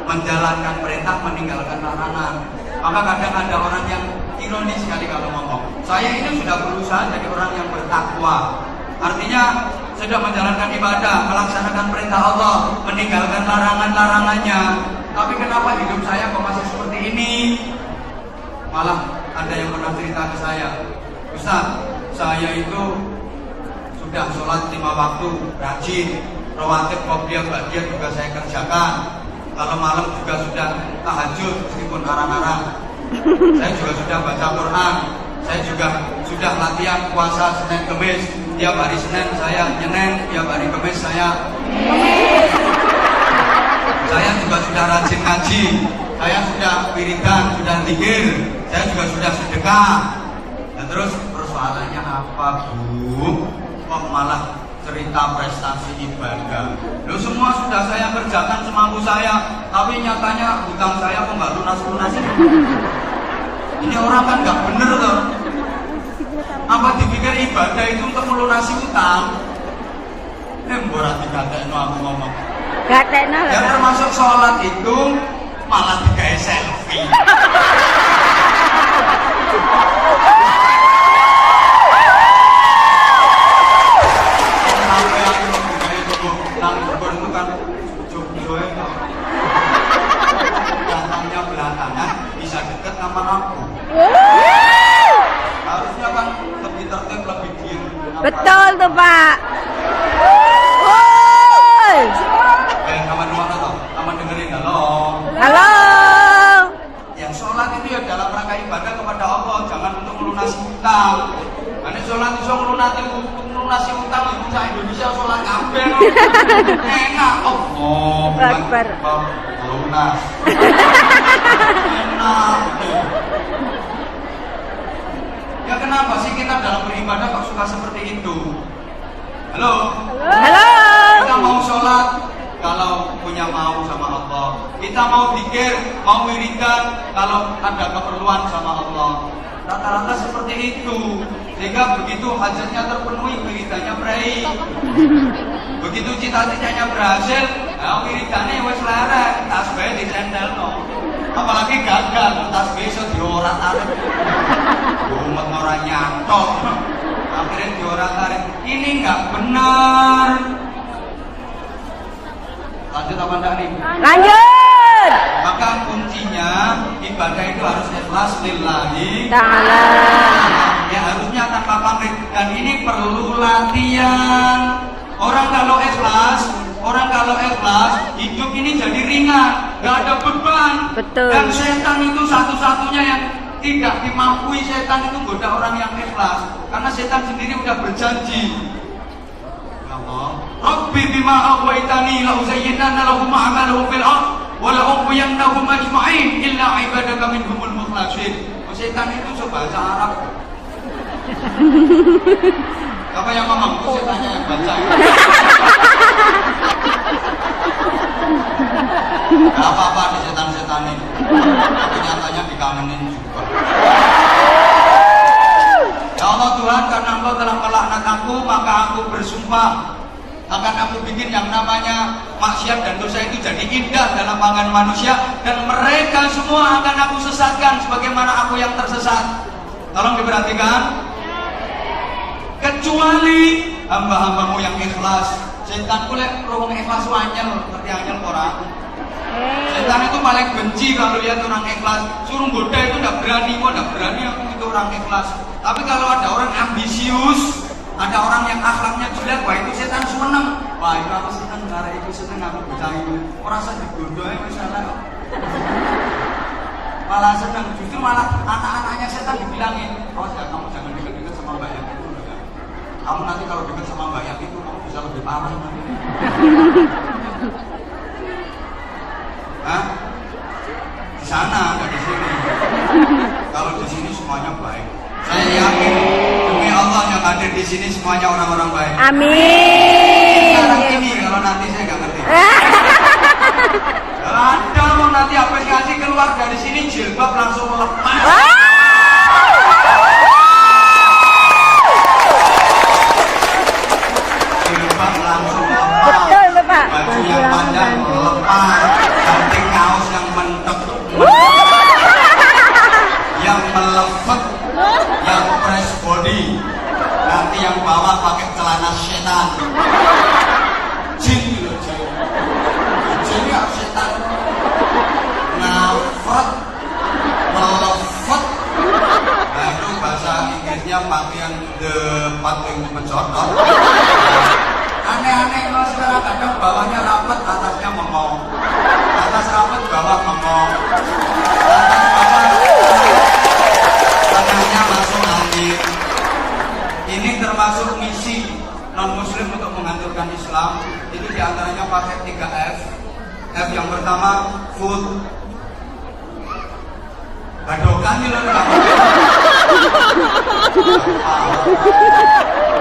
Menjalankan perintah, meninggalkan larangan. Maka kadang ada orang yang ironis sekali kalau ngomong. Saya ini sudah berusaha jadi orang yang bertakwa. Artinya sudah menjalankan ibadah, melaksanakan perintah Allah, meninggalkan larangan-larangannya. Tapi kenapa hidup saya kok masih seperti ini? Malah ada yang pernah cerita ke saya, Ustaz, saya itu sudah sholat 5 waktu, rajin, rawatib, qobliyah, ba'diyah juga saya kerjakan. Kalau malam juga sudah tahajud meskipun arang-arang. Saya juga sudah baca Quran. Saya juga sudah latihan puasa Senin Kemis. Tiap hari Senin saya nyenen, tiap hari Kemis saya juga sudah rajin ngaji. Saya sudah wiridan, sudah zikir. Saya juga sudah sedekah. Dan terus persoalannya apa, Bu? Kok malah cerita prestasi ibadah? Loh, semua sudah saya kerjakan semampu saya, tapi nyatanya hutang saya kok nggak lunas-lunas. Ini orang kan nggak bener loh. Apa dipikir ibadah itu untuk melunasi hutang? Borat dikatain aku ngomong. Gatekno lah. Ya termasuk sholat itu malah digawe selfie. Sampai aku digawe itu nang itu kan jodoh itu. Datangnya belakangan bisa deket sama aku. Harusnya kan lebih tertib, lebih diem. Betul tuh, Pak. Woi. Kamu mana toh? Kamu dengerin halo. Halo. Yang sholat itu ya dalam rangka ibadah kepada Allah, jangan untuk melunasi kabeh. Enak oh. Akbar. Lunas. Enak. Ya kenapa sih kita dalam beribadah kok suka seperti itu? Halo? Halo. Kita mau sholat kalau punya mau sama Allah. Kita mau zikir, mau wiridan kalau ada keperluan sama Allah. Rata-rata seperti itu. Sehingga begitu hajatnya terpenuhi, wiridannya berai. Begitu cita-citanya berhasil, nah wiridannya wes lerek, tasbih dicendelno. Apalagi gagal, tasbih iso diorat-arit. Umat orang nyatok. Akhirnya diorat-arit. Ini nggak benar. Lanjut apa enggak nih? Lanjut. Maka kuncinya ibadah itu harus ikhlas lillahi Ta'ala. ya harusnya tanpa pamrih, dan ini perlu latihan. Orang kalau ikhlas hidup ini jadi ringan, nggak ada beban. Betul. Dan setan itu satu-satunya yang tidak dimampui. Setan itu goda orang yang ikhlas, karena setan sendiri udah berjanji. Ya Allah, Rabbi bima aghwaytani la uzayyinanna lahum a'malahum fil ardh wa la ughwiyannahum ajma'in illa ibadaka minhumul mukhlasin. Setan itu coba baca Arab. Apa yang ngomong? Itu setannya yang baca. Gak apa-apa di setan-setan ini. Tapi nyatanya dikangenin juga. Ya Allah Tuhan, karena Engkau telah melaknat aku, maka aku bersumpah akan aku bikin yang namanya maksiat dan dosa itu jadi indah dalam pandangan manusia, dan mereka semua akan aku sesatkan sebagaimana aku yang tersesat. Tolong diperhatikan. Kecuali hamba-hambamu yang ikhlas. Setan kuliah orang ikhlas wanyel, ngerti anyel orang. Setan itu paling benci kalau lihat orang ikhlas. Suruh goda itu tidak berani, aku itu orang ikhlas. Tapi kalau ada orang ambisius, ada orang yang akhlaknya jelek, wah itu setan seneng. Wah itu aku seneng, karena itu seneng aku percaya. Orang saya digodoh misalnya, malah seneng. Justru malah anak-anaknya setan dibilangin, oh ya kamu jangan dekat-dekat sama Mbak Yati itu. Kamu nanti kalau dekat sama Mbak Yati itu kamu bisa lebih parah nanti. Hah? Di sana, nggak di sini. Kalau di sini semuanya baik. Saya yakin demi Allah yang hadir di sini semuanya orang-orang baik. Amin. Sekarang ini, kalau nanti saya nggak ngerti. Ada mau nanti aplikasi keluar dari sini jilbab langsung melepas. Jilbab langsung lepas. Betul tuh Pak. Baju yang panjang lepas. Ganti kaos yang mentek. Yang meleset. Yang press body. Nanti yang bawah pakai celana setan. Jin loh, jin. Jin ya setan. Nafret. Melefet. Nah itu bahasa Inggrisnya pakaian the pating mencotot. Aneh-aneh kalau sekarang kadang bawahnya rapet, atasnya mengong. Atas rapet, bawah mengong. Atas bawah, tengahnya masuk angin. Ini termasuk misi non-muslim untuk menghancurkan Islam. Itu diantaranya pakai 3 F. F yang pertama, food. Badokan nih loh.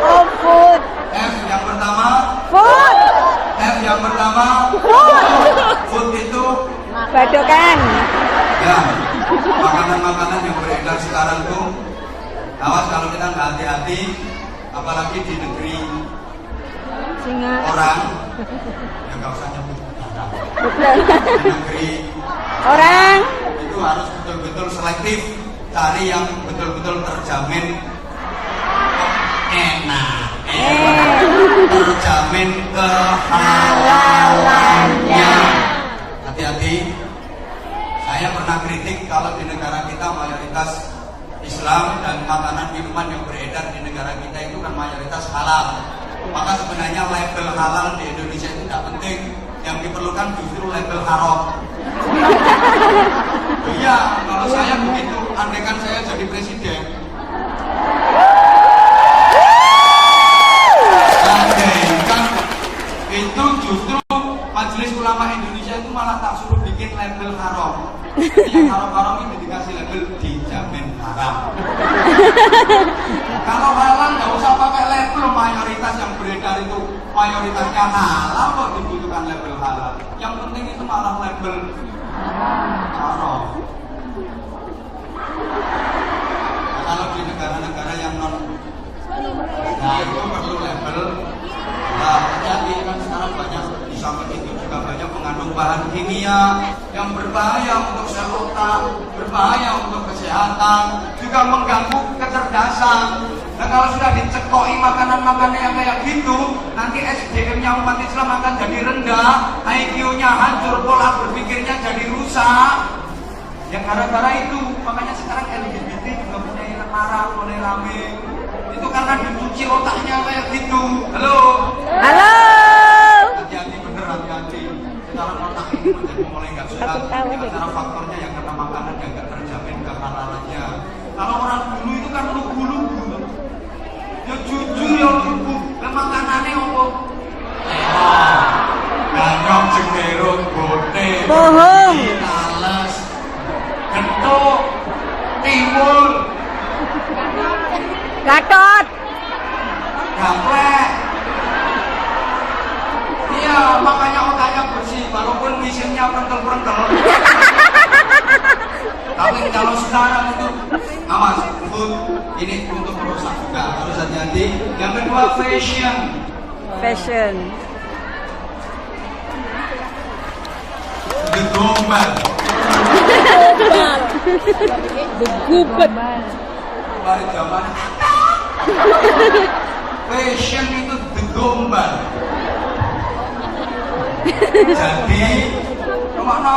Oh, food. F yang pertama, Food. F yang pertama, food itu Badokan. ya makanan-makanan yang beredar sekarang tuh. Awas kalau kita nggak hati-hati, apalagi di negeri Singa. orang, ya nggak usah nyebut. Di negeri Orang. itu harus betul-betul selektif, cari yang betul-betul terjamin enak, terjamin kehalalannya. Hati-hati. Saya pernah kritik kalau di negara kita mayoritas Islam dan makanan minuman yang beredar di negara kita itu kan mayoritas halal. Maka sebenarnya label halal di Indonesia itu tidak penting. Yang diperlukan justru label haram. Iya, kalau saya begitu, andaikan saya jadi presiden. Andaikan label haram. Yang haram-haram itu dikasih label dijamin haram. Kalau halal nggak usah pakai label, mayoritas yang beredar itu mayoritasnya halal kok dibutuhkan label halal. Yang penting itu malah label haram. Nah, kalau di negara-negara yang non, nah itu perlu label. Nah, jadi kan sekarang banyak di samping itu juga banyak mengandung bahan kimia yang berbahaya untuk sel otak, berbahaya untuk kesehatan, juga mengganggu kecerdasan. Nah, kalau sudah dicekoki makanan-makanan yang kayak gitu, nanti SDM-nya umat Islam akan jadi rendah, IQ-nya hancur, pola berpikirnya jadi rusak. Ya gara-gara itu, makanya sekarang LGBT juga mulai marah, mulai rame. Itu karena dicuci otaknya kayak gitu. Halo? Halo. Hati-hati bener, hati-hati. Sekarang otak ini menjadi mulai nggak sehat. Karena faktornya yang karena makanan yang nggak terjamin kehalalannya. Kalau orang dulu itu kan lugu-lugu. Ya jujur ya lugu. Lah makanannya apa? Ganyong jegerut, bote, Bohong. tales, gentuk, tiwul, Gatot. gaplek. Iya, makanya otaknya bersih, walaupun mesinnya prentel-prentel. Tapi kalau sekarang itu, awas, food ini untuk merusak juga, harus hati-hati. Yang kedua, fashion. Fashion. Gegombal. Begubet. Dari zaman fashion itu gegombal. Jadi, kemana?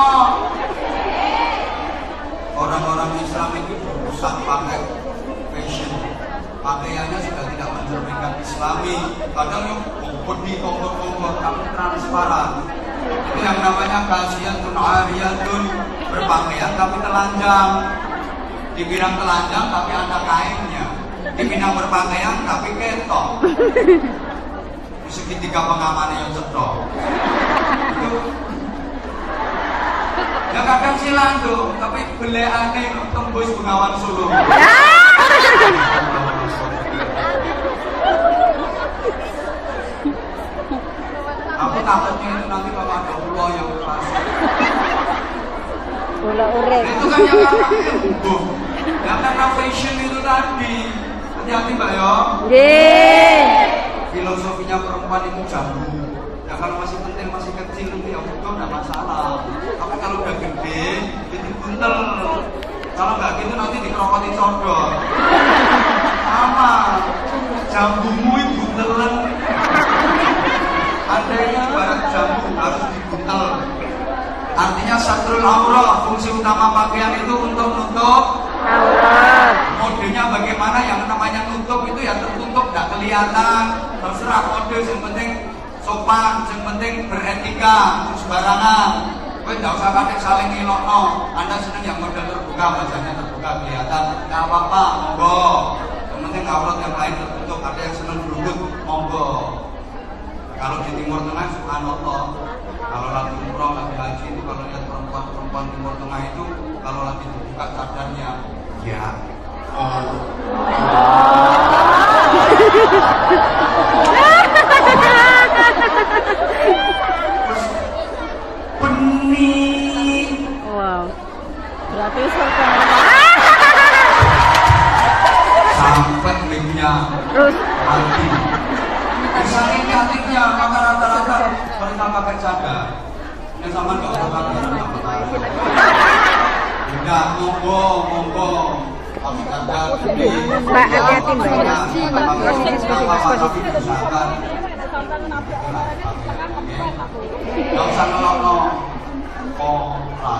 Orang-orang Islam itu berusaha pakai fashion. Pakaiannya sudah tidak mencerminkan Islami. Kadang yang bodi kompor-kompor tapi transparan. Itu yang namanya kasiyatun ariyatun, berpakaian tapi telanjang. Dibilang telanjang tapi ada kainnya. Dibilang berpakaian tapi ketok. Segitiga pengamannya yang cetok. Ya kadang silang tuh, tapi beleane tembus Bengawan Solo. Aku takutnya itu nanti kalau ada ulo yang keras. Ulo urek. Itu kan yang karena heboh. Yang karena fashion itu tadi. Hati-hati Mbak ya. Yeay. Filosofinya perempuan itu jambu. Ya kalau masih penting, masih kecil itu ya udah nggak masalah. Tapi kalau udah gede, itu buntel. Kalau nggak gitu nanti dikerokoti sodor. Sama. Jambumu itu buntelen. Andainya ibarat jambu harus dibuntel. Artinya satrul aurah, fungsi utama pakaian itu untuk nutup Aurat. modenya bagaimana. Yang namanya nutup itu ya tertutup, nggak kelihatan. Terserah mode, yang penting sopan, yang penting beretika, sembarangan. Kowe nggak usah pakai saling ngilokno. Anda senang yang model terbuka, wajahnya terbuka kelihatan, nggak apa-apa, monggo. Yang penting aurat yang lain tertutup. Ada yang senang berubut, monggo. Kalau di Timur Tengah, subhanallah, kalau lagi umroh, lagi haji itu kalau lihat perempuan Timur Tengah itu kalau lagi dibuka cadarnya, ya, benih, Wow. Berarti surga. sampai linknya Terus. mati. Misalnya cantiknya, maka rata-rata mereka pakai cadar. Ini sama nggak usah pakai cadar. Udah, monggo. Pakai cadar. Mbak, hati-hati, Mbak. Nggak usah nolong. Kontra.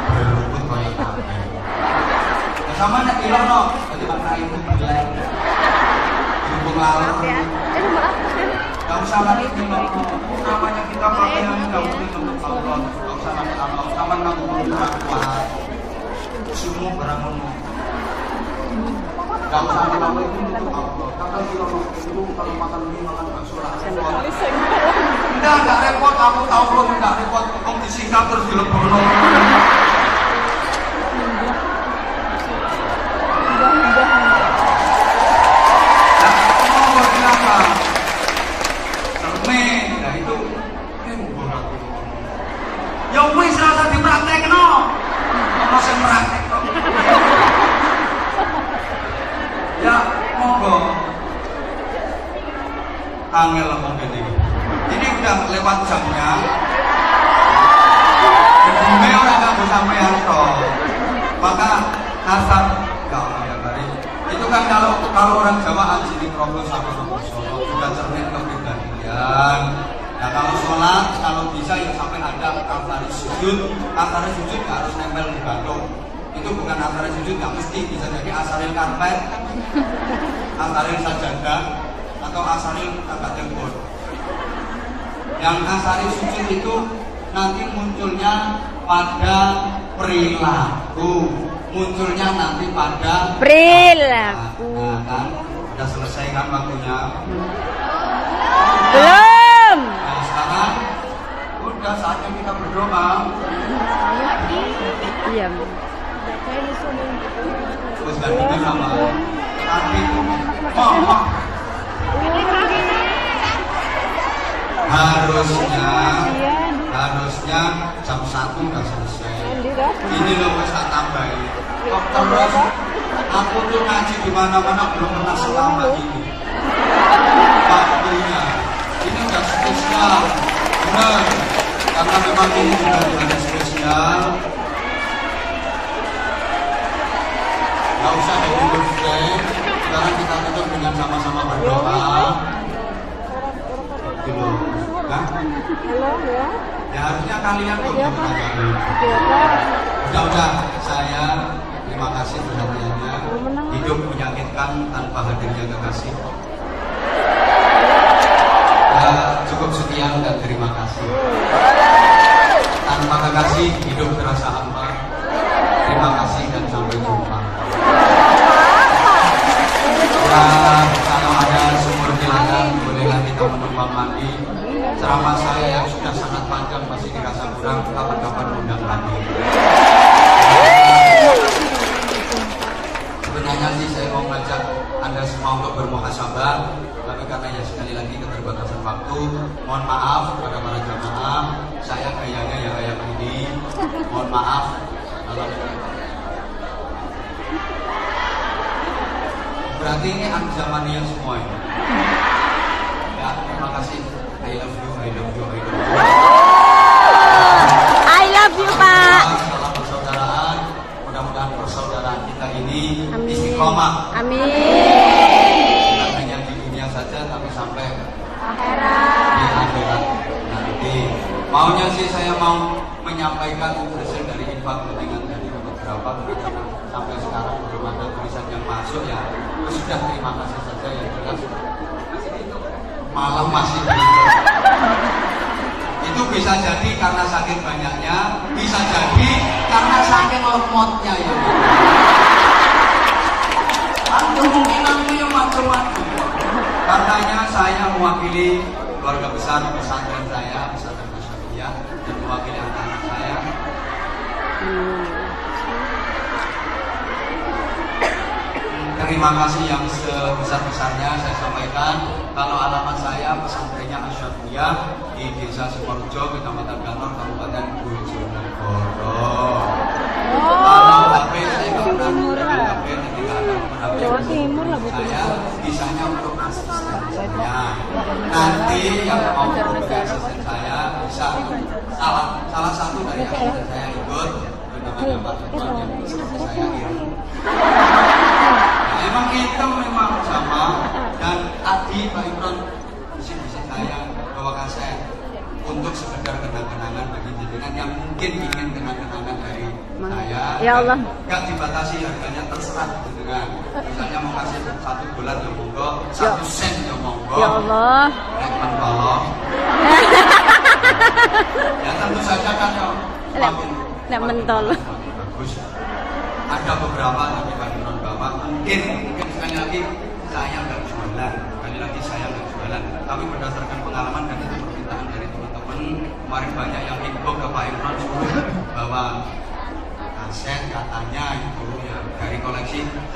Berlutut kayak apa? Sama nak ilono, jadi mana itu bilang. Lalu, gak usah lagi ilono. Namanya kita pakaian gak mungkin untuk Allah. Gak usah lagi Allah. Sama nak kuat. Semua barang ono. Gak usah ilono itu untuk Allah. Kata ilono itu kalau makan ini makan bakso lah. Enggak repot. Aku tahu lo enggak repot. Kamu disingkat terus dilebokno. Ya wis rasa dipraktekno. Ono sing praktekno. Ya monggo. Angel apa ini? Ini udah lewat jamnya. Jadi orang kamu sampean toh. Maka asal ya Allah ya Karim. Itu kan kalau orang Jawa anjing mikrofon sama Solo juga cermin kepribadian. Nah kalau sholat, kalau bisa ya sampai ada antara sujud nggak harus nempel di batuk. Itu bukan antara sujud, nggak mesti, bisa jadi asaril karpet, asaril sajadah, atau asaril tangga tempur. Yang asaril sujud itu nanti munculnya pada perilaku, munculnya nanti pada perilaku. Nah kan, udah selesai kan waktunya? Belum. Nah sekarang udah saatnya kita berdoa. Iya. Terus ganti sama tadi itu mama harusnya jam 1 udah selesai. Ini loh wes tak tambahin. Terus aku tuh ngaji di mana-mana belum pernah selama ini. Waktunya ini udah spesial, benar. Karena memang ini sudah bulan spesial. Gak usah ditunggu deh. Sekarang kita tutup dengan sama-sama berdoa. Dulu, nah? Ya harusnya kalian tuh udah saya terima kasih perhatiannya. Hidup menyakitkan tanpa hadirnya kekasih. Ya cukup sekian dan terima kasih. Tanpa kekasih hidup terasa hampa. Terima kasih dan sampai jumpa. Kalau ada sumur silakan bolehlah kita menumpang mandi. Ceramah saya yang sudah sangat panjang masih dirasa kurang, kapan-kapan undang lagi. Sebenarnya sih saya mau ngajak Anda semua untuk bermuhasabah, tapi karena ya sekali lagi keterbatasan waktu, mohon maaf kepada para jamaah, saya kayaknya ya kayak ini, mohon maaf kalau berarti ini ancamannya semua ini. Ya, terima kasih. I love you, I love you, I love you. I love you, Pak. Salam persaudaraan. Mudah-mudahan persaudaraan kita ini istiqomah. Amin. Bukan hanya di dunia saja, tapi sampai di akhirat nanti. Maunya sih saya mau menyampaikan hasil dari infak dengan dari beberapa karena sampai sekarang belum ada tulisan yang masuk ya. Sudah terima kasih saja yang jelas. Malam masih begitu. Itu bisa jadi karena saking banyaknya, bisa jadi karena saking lemotnya ya. Kemungkinan yang macam-macam. Katanya saya mewakili keluarga besar pesantren saya, pesantren Masyarakat, dan mewakili anak-anak saya. Terima kasih yang sebesar-besarnya saya sampaikan. Kalau alamat saya pesantrennya Asyafiyah di Desa Sukorejo, Kecamatan Ganor, Kabupaten Bojonegoro. Kalau HP saya nggak pernah menggunakan HP, nanti nggak akan Jawa Timur lah saya bisanya untuk asisten saya. Nanti yang mau untuk asisten saya bisa salah satu dari asisten saya ikut, namanya Pak Irfan yang bisa saya kirim. Memang kita memang sama, dan tadi Pak Imran bisa saya bawakan saya untuk sekedar kenang-kenangan bagi jenengan yang mungkin ingin kenang-kenangan dari saya. Ya Allah. Gak dibatasi harganya, terserah jenengan. Misalnya mau kasih 1 dolar ya monggo, 1 sen ya monggo. Ya Allah. Rekman tolong. Ya tentu saja kan ya. Nek mentol. Bagus. Ada beberapa tapi Pak Imran bawa mungkin sekali lagi saya nggak jualan, tapi berdasarkan pengalaman dan itu permintaan dari teman-teman kemarin banyak yang info ke Pak Imran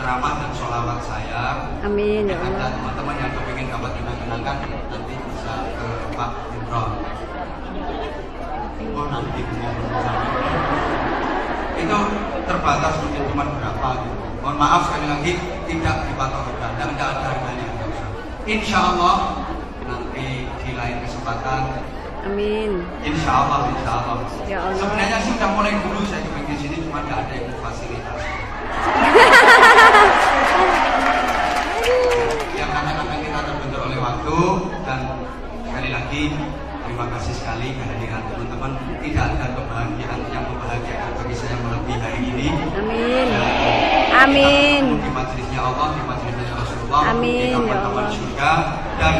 ceramah dan sholawat saya. Amin ya Ada Allah. teman-teman yang kepingin dapat kenang-kenangan nanti bisa ke Pak Imron. Oh nanti itu terbatas mungkin cuma berapa gitu. Mohon maaf sekali lagi tidak dipatok harga, tidak ada harganya. Insya Allah nanti di lain kesempatan. Amin. Insya Allah, insya Allah. Ya Allah. Sebenarnya sih udah mulai dulu saya kepingin di sini, cuma tidak ada yang memfasilitasi. Ya karena kita terbentur oleh waktu dan sekali lagi terima kasih sekali kehadiran teman-teman. Tidak ada kebahagiaan yang membahagiakan bagi saya melebihi hari ini. Amin. Dan Amin. di majelisnya Allah, di majelisnya Rasulullah, Amin, di ya kawan-kawan Allah. surga. Dan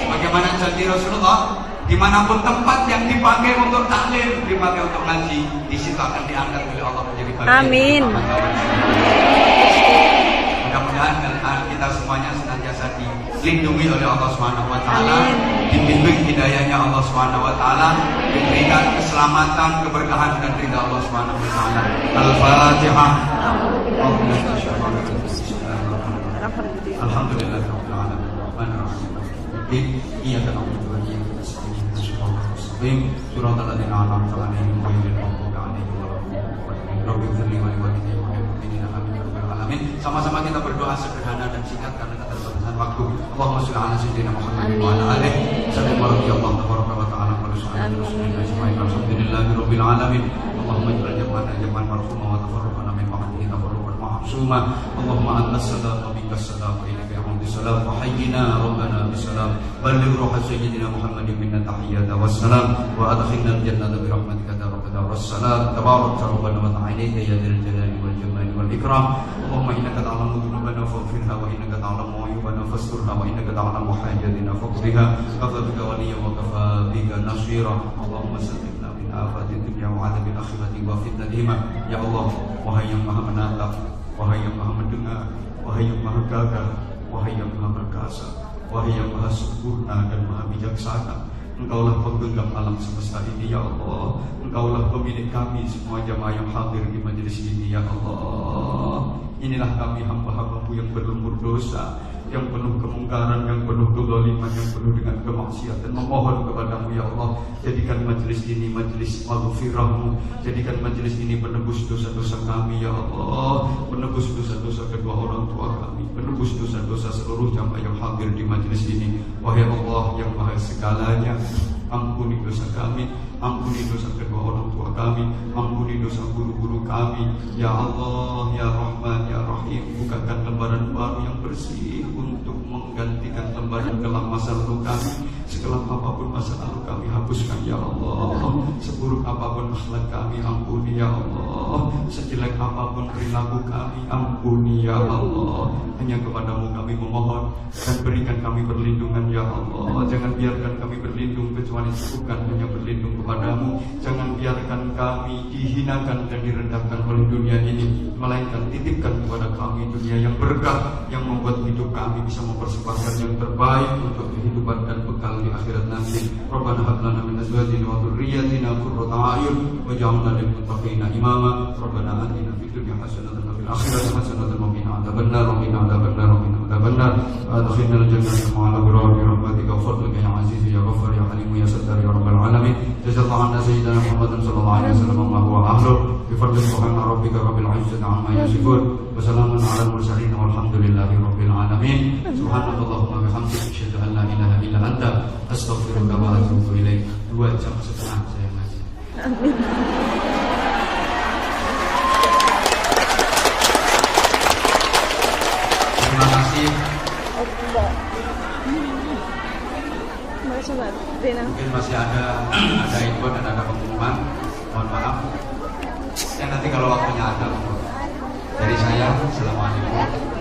sebagaimana janji Rasulullah, dimanapun tempat yang dipakai untuk taklim, dipakai untuk ngaji, di situ akan diangkat oleh Allah menjadi bagian Amin. dari kawan-kawan surga. Mudah-mudahan kita semuanya senantiasa dilindungi oleh Allah Subhanahu wa taala, Amin. dibimbing hidayahnya Allah Subhanahu wa taala, diberikan keselamatan, keberkahan dan ridha Allah Subhanahu wa taala. Al-Fatihah. Alhamdulillahirabbil alamin. Rahmanir rahim. Iyyaka na'budu wa iyyaka nasta'in. Shiratal ladzina an'amta 'alaihim ghairil maghdubi 'alaihim waladdallin. Rabbil ighfirli wa li walidayya wa lil mu'minina amin ya rabbal alamin. Sama-sama kita berdoa sederhana dan singkat karena keterbatasan waktu. Allahumma shalli ala sayyidina Muhammadin wa ala alihi sallallahu alaihi wa ta'ala wa sallam. Alhamdulillahirabbil alamin. Allahumma ij'al jam'ana jam'an marhuma wa tafarraqana min ba'dihi tafarruqan ma'suma. Allahumma anta as-salam wa minkas salam wa ilaika ya'udu salam wa hayyina rabbana bisalam. Balligh ruha sayyidina Muhammadin minna tahiyyata wassalam wa adkhilna al-jannata bi rahmatika daraka wassalam. Tabarakta rabbana wa ta'ala ya dzal jalali wal jamali wal ikram. Allahumma innaka ta'lamu dhunubana faghfirha wa innaka ta'lamu ayyubana fasturha wa innaka ta'lamu hajatina faqdiha. Kafa bika waliyya wa kafa bika nasira. Allahumma sallimna min afatin dunya wa adabil akhirati wa fitnatihima. Ya Allah, wahai yang maha menatap, wahai yang maha mendengar, wahai yang maha gagah, wahai yang maha perkasa, wahai yang maha sempurna dan maha bijaksana. Engkaulah penggenggam alam semesta ini ya Allah. Engkaulah pemilik kami semua jamaah yang hadir di majelis ini ya Allah. Inilah kami hamba-hambamu yang berlumur dosa, yang penuh kemungkaran, yang penuh kezaliman, yang penuh dengan kemaksiatan. Memohon kepadamu ya Allah, jadikan majelis ini majelis maghfirah-Mu. Jadikan majelis ini penebus dosa-dosa kami ya Allah, penebus dosa-dosa kedua orang tua kami, penebus dosa-dosa seluruh jamaah yang hadir di majelis ini. Wahai Allah yang maha segalanya, ampuni dosa kami, ampuni dosa kedua orang tua kami, ampuni dosa guru-guru kami. Ya Allah, ya Rahman, ya Rahim, bukakan lembaran baru yang bersih untuk menggantikan lembaran kelam masa lalu kami. Sekelam apapun masa lalu kami hapuskan ya Allah. Seburuk apapun akhlak kami ampuni ya Allah. Sejelek apapun perilaku kami ampuni ya Allah. Hanya kepadamu kami memohon dan berikan kami perlindungan ya Allah. Jangan biarkan kami berlindung kecuali cukupkan hanya berlindung kepadamu. Jangan biarkan kami dihinakan dan direndahkan oleh dunia ini, melainkan titipkan kepada kami dunia yang berkah, yang membuat hidup kami bisa mempersembahkan yang terbaik untuk kehidupan dan bekal di akhirat nanti. Rabbana hab lana min azwajina wa dhurriyyatina qurrata a'yun waj'alna lil muttaqina imama. Rabbana atina fid dunya hasanatan wa fil akhirati hasanatan wa qina adzabannar wa qina adzabannar wa qina adzabannar. Adkhilna al-jannata ma'al abrar bi rahmatika wa fadlika ya aziz ya ghafar ya halim ya sattar ya rabbal alamin. Jazakallahu anna sayyidina Muhammadan sallallahu alaihi wasallam wa huwa ahluh bi fadli subhana rabbika rabbil izzati amma yasifun wa salamun alal mursalin walhamdulillahi rabbil alamin. Subhanallahumma bihamdika asyhadu an la ilaha illa anta astaghfiruka wa atubu ilaik. 2 jam setengah saya ngaji. Amin. Terima kasih. Mungkin masih ada info dan ada pengumuman. Mohon maaf. Dan nanti kalau waktunya ada. Dari saya, assalamualaikum.